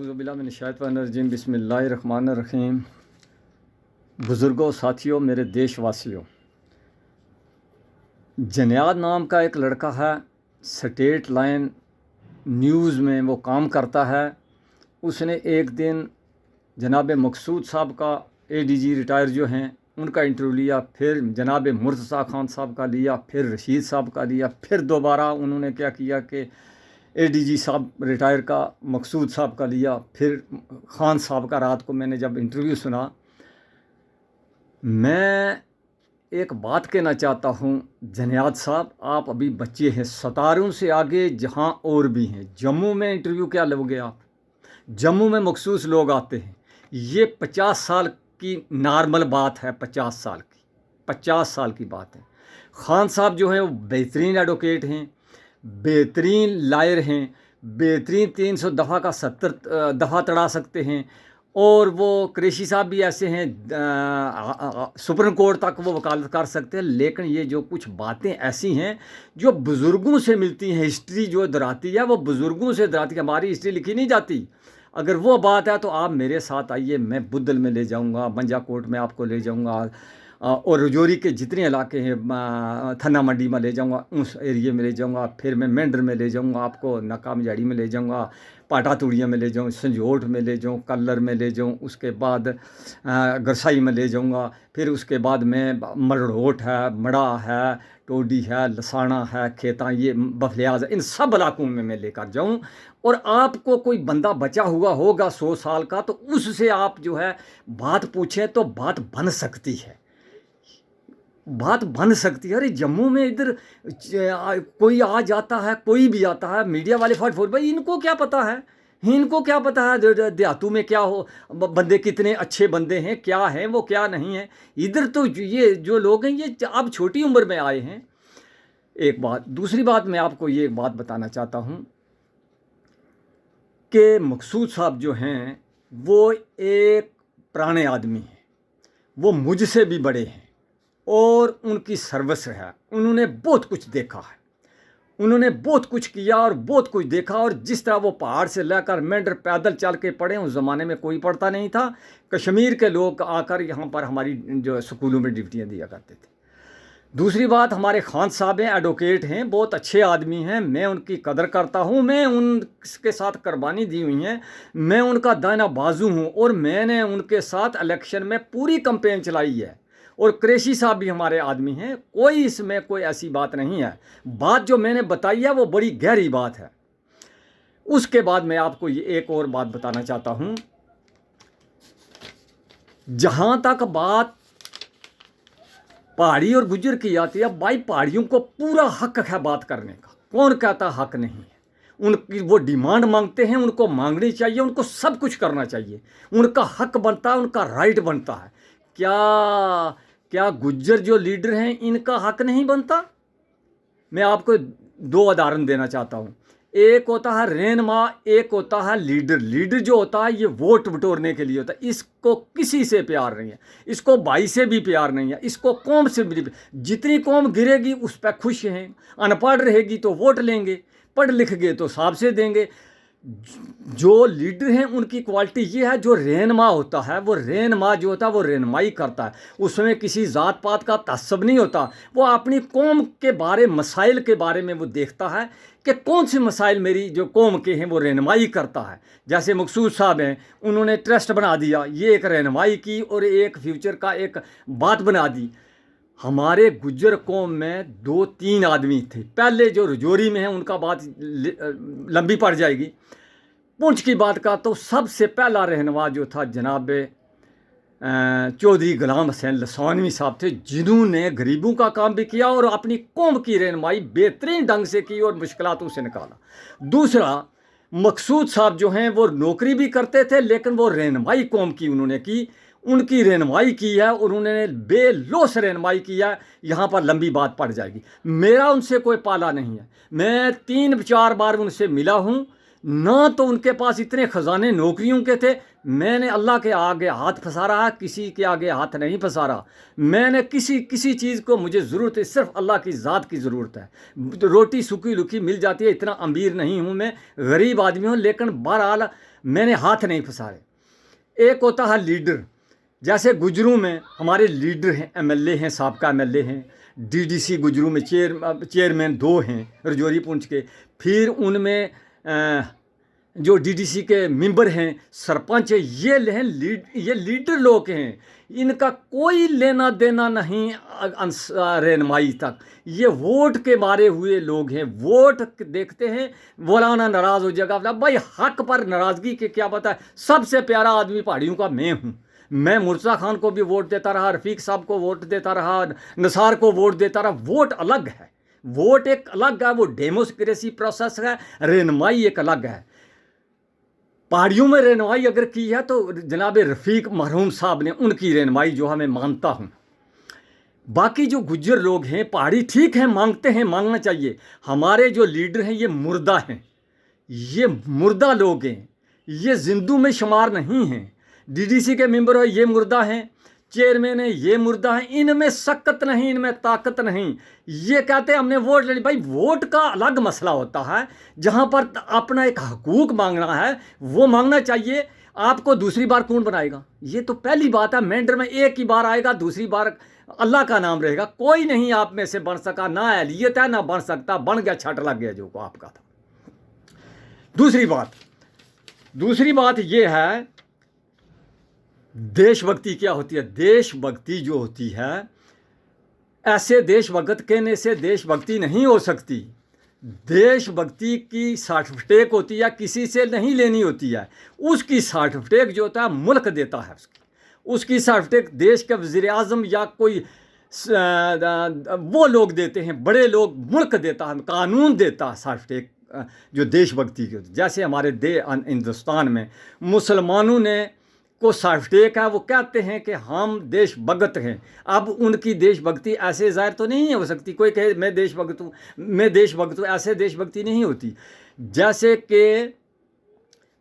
औज़ुबिल्लाहिमिनश्शैतानिर्रजीम बिस्मिल्लाहिर्रहमानिर्रहीम। बुज़ुर्गों, साथियों, मेरे देशवासियों, जनियाद नाम का एक लड़का है, स्टेट लाइन न्यूज़ में वो काम करता है। उसने एक दिन जनाब मकसूद साहब का एडीजी रिटायर जो हैं उनका इंटरव्यू लिया, फिर जनाब मुर्तज़ा खान साहब का लिया, फिर रशीद साहब का लिया, फिर दोबारा उन्होंने क्या किया कि एडीजी साहब रिटायर का मकसूद साहब का लिया, फिर खान साहब का। रात को मैंने जब इंटरव्यू सुना, मैं एक बात कहना चाहता हूँ, जनियाद साहब आप अभी बच्चे हैं, सितारों से आगे जहाँ और भी हैं। जम्मू में इंटरव्यू क्या लोगे आप? जम्मू में मखसूस लोग आते हैं। ये 50 साल की नॉर्मल बात है, 50 साल की बात है। खान साहब जो हैं वो बेहतरीन एडवोकेट हैं, बेहतरीन लायर हैं, बेहतरीन 300 दफ़ा का 70 दफ़ा तड़ा सकते हैं। और वो कुरैशी साहब भी ऐसे हैं, सुप्रीम कोर्ट तक वो वकालत कर सकते हैं। लेकिन ये जो कुछ बातें ऐसी हैं जो बुज़ुर्गों से मिलती हैं, हिस्ट्री जो दराती है वो बुज़ुर्गों से दराती है। हमारी हिस्ट्री लिखी नहीं जाती। अगर वो बात है तो आप मेरे साथ आइए, मैं बुद्धल में ले जाऊंगा, मंजा कोट में आपको ले जाऊंगा, और रजौरी के जितने इलाके हैं, थन्ना मंडी में ले जाऊंगा, उस एरिए में ले जाऊंगा। फिर मैं मेंढर में ले जाऊंगा आपको, नक्का मजाड़ी में ले जाऊंगा, पाटा तूड़िया में ले जाऊँ, संजोट में ले जाऊँ, कल्लर में ले जाऊँ, उसके बाद गरसाई में ले जाऊंगा। फिर उसके बाद मैं मरड़ोट है, मड़ा है, टोडी है, लसाना है, खेता, ये बफलियाज है, इन सब इलाकों में मैं लेकर जाऊं। और आपको कोई बंदा बचा हुआ होगा 100 साल का, तो उससे आप जो है बात पूछें तो बात बन सकती है, बात बन सकती है। अरे जम्मू में इधर कोई आ जाता है, कोई भी आता है, मीडिया वाले फट फट, भाई इनको क्या पता है, इनको क्या पता है देहातों में क्या हो, बंदे कितने अच्छे बंदे हैं, क्या हैं वो, क्या नहीं है। इधर तो ये जो लोग हैं ये अब छोटी उम्र में आए हैं। एक बात। दूसरी बात, मैं आपको ये एक बात बताना चाहता हूँ कि मकसूद साहब जो हैं वो एक पुराने आदमी हैं, वो मुझसे भी बड़े हैं और उनकी सर्विस है। उन्होंने बहुत कुछ देखा है, उन्होंने बहुत कुछ किया और बहुत कुछ देखा। और जिस तरह वो पहाड़ से लेकर मेंढर पैदल चल के पढ़े, उस ज़माने में कोई पढ़ता नहीं था। कश्मीर के लोग आकर यहाँ पर हमारी जो स्कूलों में ड्यूटियाँ दिया करते थे। दूसरी बात, हमारे खान साहब हैं, एडवोकेट हैं, बहुत अच्छे आदमी हैं, मैं उनकी कदर करता हूँ, मैं उनके साथ कुर्बानी दी हुई है, मैं उनका दाहिना बाजू हूँ। और मैंने उनके साथ इलेक्शन में पूरी कैंपेन चलाई है। और कुरैशी साहब भी हमारे आदमी हैं, कोई इसमें कोई ऐसी बात नहीं है। बात जो मैंने बताई है वो बड़ी गहरी बात है। उसके बाद मैं आपको ये एक और बात बताना चाहता हूँ। जहाँ तक बात पहाड़ी और गुज्जर की आती है, भाई पहाड़ियों को पूरा हक है बात करने का, कौन कहता हक नहीं है। उनकी वो डिमांड मांगते हैं, उनको मांगनी चाहिए, उनको सब कुछ करना चाहिए, उनका हक बनता है, उनका राइट बनता है। क्या गुज्जर जो लीडर हैं इनका हक नहीं बनता? मैं आपको 2 उदाहरण देना चाहता हूँ। एक होता है रहनुमा, एक होता है लीडर। लीडर जो होता है ये वोट बटोरने के लिए होता है। इसको किसी से प्यार नहीं है, इसको भाई से भी प्यार नहीं है, इसको कौम से भी। जितनी कौम गिरेगी उस पर खुश हैं। अनपढ़ रहेगी तो वोट लेंगे, पढ़ लिख गए तो साहब से देंगे। जो लीडर हैं उनकी क्वालिटी ये है, जो रहनुमा होता है, वो रहनुमा जो होता है वो रहनुमाई करता है, उसमें किसी ज़ात पात का तअस्सुब नहीं होता। वो अपनी कौम के बारे, मसाइल के बारे में वो देखता है कि कौन से मसाइल मेरी जो कौम के हैं, वो रहनुमाई करता है। जैसे मकसूद साहब हैं, उन्होंने ट्रस्ट बना दिया, ये एक रहनुमाई की और एक फ्यूचर का एक बात बना दी। हमारे गुज्जर कौम में 2-3 आदमी थे। पहले जो रजौरी में है उनका बात लंबी पड़ जाएगी। पुंछ की बात का तो सबसे पहला रहनुमा जो था जनाब चौधरी गुलाम हुसैन लसानवी साहब थे, जिन्होंने गरीबों का काम भी किया और अपनी कौम की रहनुमाई बेहतरीन ढंग से की और मुश्किलातों से निकाला। दूसरा, मकसूद साहब जो हैं वो नौकरी भी करते थे, लेकिन वो रहनुमाई कौम की उन्होंने की, उनकी रहनुमाई की है और उन्होंने बेलौस रहनुमाई किया है। यहाँ पर लंबी बात पड़ जाएगी। मेरा उनसे कोई पाला नहीं है, मैं 3-4 बार उनसे मिला हूँ। ना तो उनके पास इतने ख़जाने नौकरियों के थे, मैंने अल्लाह के आगे हाथ फंसा रहा, किसी के आगे हाथ नहीं फंसा रहा। मैंने किसी चीज़ को मुझे ज़रूरत है, सिर्फ अल्लाह की ज़ात की ज़रूरत है। रोटी सूखी लुखी मिल जाती है, इतना अमीर नहीं हूँ मैं, गरीब आदमी हूँ। लेकिन बहरहाल मैंने हाथ नहीं पसारे। एक होता है लीडर, जैसे गुजरू में हमारे लीडर हैं, एमएलए हैं, साबका एमएलए हैं, डीडीसी गुजरू में चेयरमैन 2 हैं रजौरी पुंछ के, फिर उनमें जो डीडीसी के मेंबर हैं, सरपंच है, ये लीडर लोग हैं। इनका कोई लेना देना नहीं रहनुमाई तक, ये वोट के मारे हुए लोग हैं। वोट देखते हैं, मौलाना नाराज़ हो जाएगा, भाई हक पर नाराज़गी के क्या पता है। सबसे प्यारा आदमी पहाड़ियों का मैं हूँ। मैं मुर्तज़ा खान को भी वोट देता रहा, रफ़ीक साहब को वोट देता रहा, निसार को वोट देता रहा। वोट अलग है, वोट एक अलग है, वो डेमोक्रेसी प्रोसेस है, रहनुमाई एक अलग है। पहाड़ियों में रहनुमाई अगर की है तो जनाब रफ़ीक मरहूम साहब ने, उनकी रहनुमाई जो है मैं मानता हूँ। बाकी जो गुज्जर लोग हैं पहाड़ी, ठीक है, मांगते हैं, मांगना चाहिए। हमारे जो लीडर हैं ये मुर्दा हैं, ये मुर्दा लोग हैं, ये जिंदू में शुमार नहीं हैं। डीडीसी के मेंबर हो, ये मुर्दा हैं, चेयरमैन है, ये मुर्दा हैं। इनमें सकत नहीं, इनमें ताकत नहीं। ये कहते हैं हमने वोट ले ली। भाई वोट का अलग मसला होता है, जहाँ पर अपना एक हकूक मांगना है वो मांगना चाहिए। आपको दूसरी बार कौन बनाएगा? ये तो पहली बात है। मेंढर में एक ही बार आएगा, दूसरी बार अल्लाह का नाम रहेगा। कोई नहीं आप में से बन सका, ना अहलियत है ना बन सकता। बन गया, छट लग गया जो को आपका था। दूसरी बात ये है, देशभक्ति क्या होती है? देशभक्ति जो होती है, ऐसे देशभक्त कहने से देशभक्ति नहीं हो सकती। देशभक्ति की सर्टिफिकेट होती है, किसी से नहीं लेनी होती है। उसकी सर्टिफिकेट जो होता है मुल्क देता है। उसकी सर्टिफिकेट देश के वज़ीर आज़म या कोई वो लोग देते हैं, बड़े लोग, मुल्क देता है, कानून देता है सर्टिफिकेट जो देशभक्ति की होती है। जैसे हमारे हिंदुस्तान में मुसलमानों ने को सर्टिफिकेट है, वो कहते हैं कि हम देशभक्त हैं। अब उनकी देशभक्ति ऐसे ज़ाहिर तो नहीं हो सकती। कोई कहे मैं देशभक्त हूँ, मैं देशभक्त हूँ, ऐसे देशभक्ति नहीं होती। जैसे कि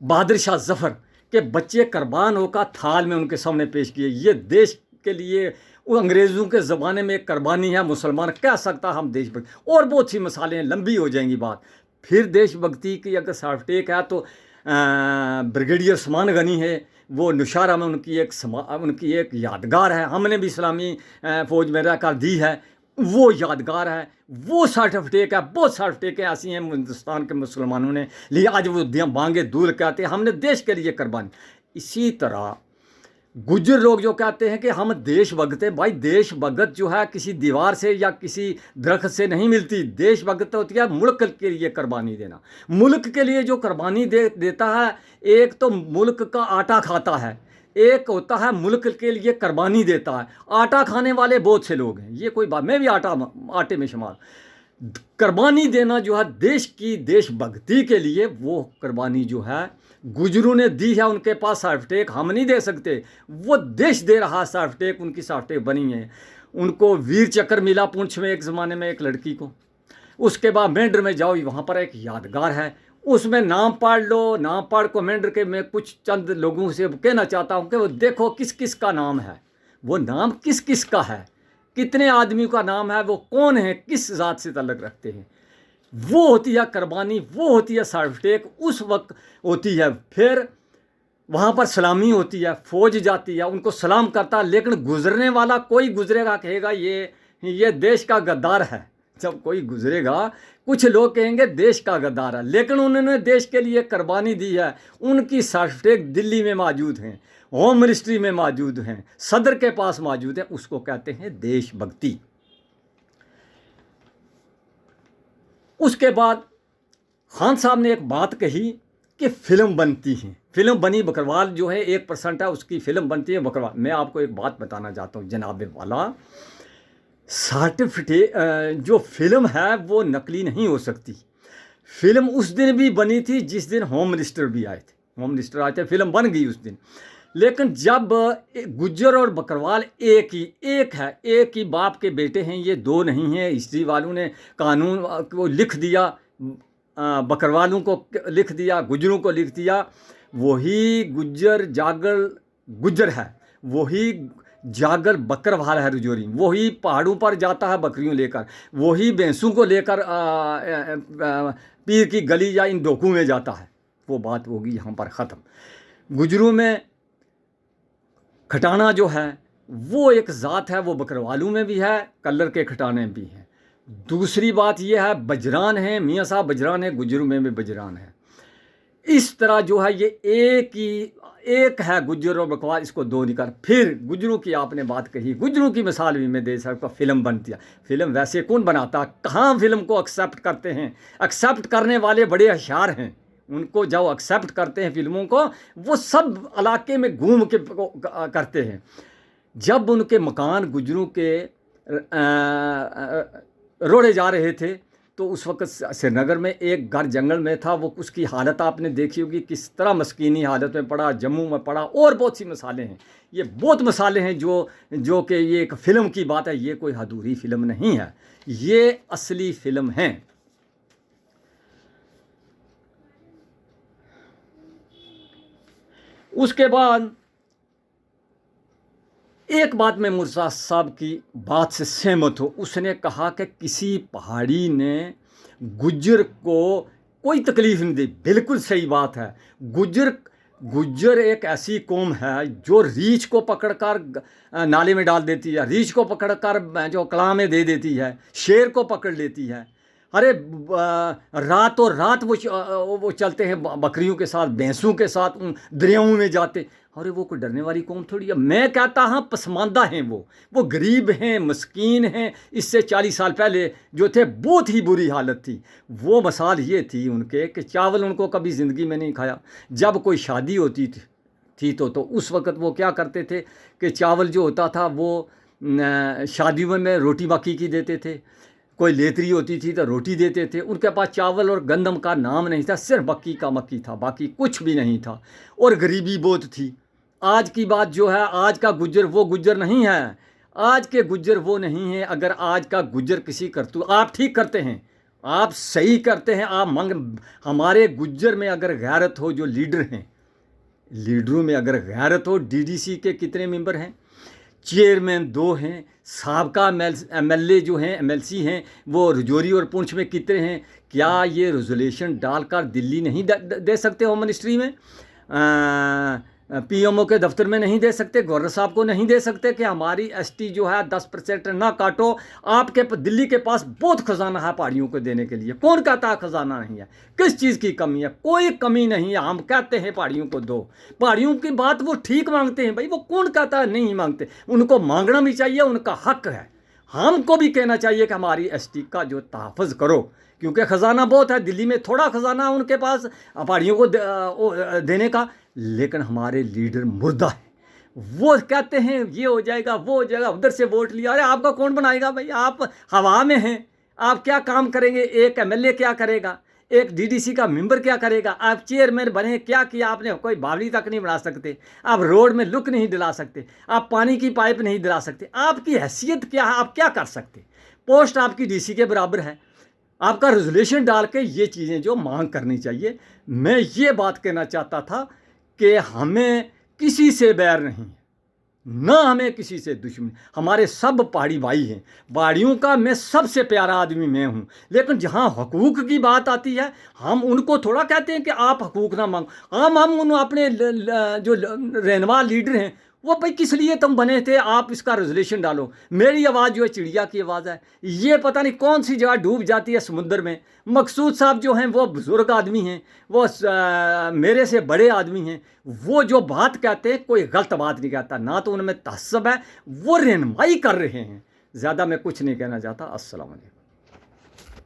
बहादुर शाह जफ़र के बच्चे कुर्बान होकर थाल में उनके सामने पेश किए, ये देश के लिए वो अंग्रेज़ों के ज़माने में एक कुर्बानी है। मुसलमान कह सकता हम देशभक्त, और बहुत सी मिसालें, लंबी हो जाएंगी बात। फिर देशभक्ति की अगर सर्टिफिकेट है तो ब्रिगेडियर उस्मान गनी है, वो नौशहरा में उनकी एक यादगार है। हमने भी इस्लामी फ़ौज में रहकर दी है, वो यादगार है, वो सर्टिफिकेट है। बहुत सर्टिफिकेट ऐसी हैं हिंदुस्तान के मुसलमानों ने लिए, आज वो बांगे दूर कहते हैं हमने देश के लिए कुर्बानी। इसी तरह गुज्जर लोग जो कहते हैं कि हम देशभक्त हैं, भाई देशभक्त जो है किसी दीवार से या किसी दरख्त से नहीं मिलती। देशभक्त होती है मुल्क के लिए कुर्बानी देना। मुल्क के लिए जो कुर्बानी देता है, एक तो मुल्क का आटा खाता है, एक होता है मुल्क के लिए कुर्बानी देता है। आटा खाने वाले बहुत से लोग हैं, ये कोई बात, मैं भी आटे में शुमार। कुर्बानी देना जो है देश की देशभक्ति के लिए, वो कुर्बानी जो है गुजरों ने दी है। उनके पास सर्टिफिकेट हम नहीं दे सकते, वो देश दे रहा सर्टिफिकेट, उनकी सर्टिफिकेट बनी है। उनको वीर चक्र मिला पुंछ में एक ज़माने में एक लड़की को। उसके बाद मेंढर में जाओ, वहाँ पर एक यादगार है, उसमें नाम पढ़ लो। नाम पढ़ को मेंढर के मैं कुछ चंद लोगों से कहना चाहता हूँ कि वो देखो किस किस का नाम है, वो नाम किस किस का है, कितने आदमी का नाम है, वो कौन है, किस ज़ात से ताल्लुक़ रखते हैं। वो होती है कुर्बानी, वो होती है सर्टिफिकेट, उस वक्त होती है। फिर वहाँ पर सलामी होती है, फ़ौज जाती है, उनको सलाम करता है। लेकिन गुजरने वाला कोई गुजरेगा कहेगा ये देश का गद्दार है। जब कोई गुजरेगा कुछ लोग कहेंगे देश का गद्दार है, लेकिन उन्होंने देश के लिए कुर्बानी दी है। उनकी सर्टिफिकेट दिल्ली में मौजूद हैं, होम मिनिस्ट्री में मौजूद हैं, सदर के पास मौजूद है। उसको कहते हैं देशभक्ति। उसके बाद खान साहब ने एक बात कही कि फ़िल्म बनती है, फ़िल्म बनी बकरवाल जो है 1% है, उसकी फ़िल्म बनती है बकरवाल। मैं आपको एक बात बताना चाहता हूँ जनाब वाला, सर्टिफिकेट जो फ़िल्म है वो नकली नहीं हो सकती। फ़िल्म उस दिन भी बनी थी जिस दिन होम मिनिस्टर भी आए थे, होम मिनिस्टर आए थे, फ़िल्म बन गई उस दिन। लेकिन जब गुज्जर और बकरवाल एक है, एक ही बाप के बेटे हैं, ये दो नहीं हैं। हिस्ट्री वालों ने कानून को लिख दिया, बकरवालों को लिख दिया, गुज्जरों को लिख दिया। वही गुज्जर जागर गुज्जर है, वही जागर बकरवाल है रजौरी। वही पहाड़ों पर जाता है बकरियों लेकर, वही भैंसों को लेकर पीर की गली या इन डोकू में जाता है। वो बात होगी यहाँ पर ख़त्म। गुजरों में खटाना जो है वो एक ज़ात है, वो बकरवालू में भी है, कलर के खटाने भी हैं। दूसरी बात यह है बजरान है, मियाँ साहब बजरान है, गुजरों में भी बजरान है। इस तरह जो है ये एक है गुज्जर और बकवाल, इसको दो निकाल। फिर गुज्जरों की आपने बात कही, गुज्जरों की मिसाल भी मैं दे सकता। फिल्म बनती है, फिल्म वैसे कौन बनाता, कहाँ फिल्म को एक्सेप्ट करते हैं। एक्सेप्ट करने वाले बड़े होशियार हैं, उनको जो एक्सेप्ट करते हैं फिल्मों को, वो सब इलाके में घूम के करते हैं। जब उनके मकान गुज्जरों के रोड़े जा रहे थे तो उस वक्त श्रीनगर में एक घर जंगल में था, वो उसकी हालत आपने देखी होगी किस तरह मस्कीनी हालत में पड़ा, जम्मू में पड़ा। और बहुत सी मिसालें हैं, ये बहुत मिसालें हैं जो कि ये एक फ़िल्म की बात है, ये कोई अधूरी फिल्म नहीं है, ये असली फ़िल्म है। उसके बाद एक बात में मुर्शद साहब की बात से सहमत हूँ। उसने कहा कि किसी पहाड़ी ने गुज्जर को कोई तकलीफ़ नहीं दी। बिल्कुल सही बात है। गुज्जर एक ऐसी कौम है जो रीछ को पकड़कर नाले में डाल देती है, रीछ को पकड़कर जो कला में दे देती है, शेर को पकड़ लेती है। अरे रातों रात वो चलते हैं बकरियों के साथ, भैंसों के साथ, दरियाओं में जाते। अरे वो कोई डरने वाली कौम थोड़ी है। मैं कहता हाँ पसमानदा हैं वो गरीब हैं, मस्कीन हैं। इससे 40 साल पहले जो थे बहुत ही बुरी हालत थी। वो मिसाल ये थी उनके कि चावल उनको कभी ज़िंदगी में नहीं खाया। जब कोई शादी होती थी तो उस वक़्त वो क्या करते थे कि चावल जो होता था वो शादियों में रोटी बाकी की देते थे। कोई लेतरी होती थी तो रोटी देते थे। उनके पास चावल और गंदम का नाम नहीं था, सिर्फ मक्की था, बाकी कुछ भी नहीं था। और गरीबी बहुत थी। आज की बात जो है, आज का गुज्जर वो गुज्जर नहीं है, आज के गुज्जर वो नहीं है। अगर आज का गुज्जर किसी करतू, आप ठीक करते हैं, आप सही करते हैं, आप हमारे गुज्जर में अगर गैरत हो, जो लीडर हैं, लीडरों में अगर गैरत हो, डीडीसी के कितने मेंबर हैं, चेयरमैन 2 हैं, साबका एमएलए जो हैं, एमएलसी हैं, वो रजौरी और पुंछ में कितने हैं। क्या ये रेजोल्यूशन डालकर दिल्ली नहीं दे सकते होम मिनिस्ट्री में, पीएमओ के दफ्तर में नहीं दे सकते, गवर्नर साहब को नहीं दे सकते कि हमारी एसटी जो है 10% ना काटो। आपके दिल्ली के पास बहुत खजाना है पहाड़ियों को देने के लिए। कौन कहता है खजाना नहीं है? किस चीज़ की कमी है? कोई कमी नहीं है। हम कहते हैं पहाड़ियों को दो। पहाड़ियों की बात वो ठीक मांगते हैं भाई, वो कौन कहता है नहीं मांगते? उनको मांगना भी चाहिए, उनका हक है। हमको भी कहना चाहिए कि हमारी एसटी का जो तहफ़्फ़ुज़ करो, क्योंकि ख़जाना बहुत है। दिल्ली में थोड़ा ख़जाना है उनके पास पहाड़ियों को देने का, लेकिन हमारे लीडर मुर्दा है। वो कहते हैं ये हो जाएगा, वो हो जाएगा, उधर से वोट लिया। अरे आपका कौन बनाएगा भाई? आप हवा में हैं, आप क्या काम करेंगे? एक एमएलए क्या करेगा? एक डीडीसी का मेंबर क्या करेगा? आप चेयरमैन बने, क्या किया आपने? कोई बावली तक नहीं बना सकते आप, रोड में लुक नहीं दिला सकते आप, पानी की पाइप नहीं दिला सकते। आपकी हैसियत क्या है? आप क्या कर सकते? पोस्ट आपकी डीसी के बराबर है। आपका रेजोल्यूशन डाल के ये चीज़ें जो मांग करनी चाहिए। मैं ये बात कहना चाहता था कि हमें किसी से बैर नहीं है, ना हमें किसी से दुश्मनी। हमारे सब पहाड़ी भाई हैं। पहाड़ियों का मैं सबसे प्यारा आदमी मैं हूँ। लेकिन जहाँ हकूक़ की बात आती है, हम उनको थोड़ा कहते हैं कि आप हकूक़ ना मांगो। हम उन अपने जो रहनुमा लीडर हैं, वो भाई किस लिए तुम बने थे? आप इसका रेजोल्यूशन डालो। मेरी आवाज़ जो है चिड़िया की आवाज़ है। ये पता नहीं कौन सी जगह डूब जाती है समुद्र में। मकसूद साहब जो हैं वो बुज़ुर्ग आदमी हैं, वो मेरे से बड़े आदमी हैं। वो जो बात कहते हैं कोई गलत बात नहीं कहता, ना तो उनमें तहस्सुब है, वो रहनुमाई कर रहे हैं। ज़्यादा मैं कुछ नहीं कहना चाहता। अस्सलाम वालेकुम।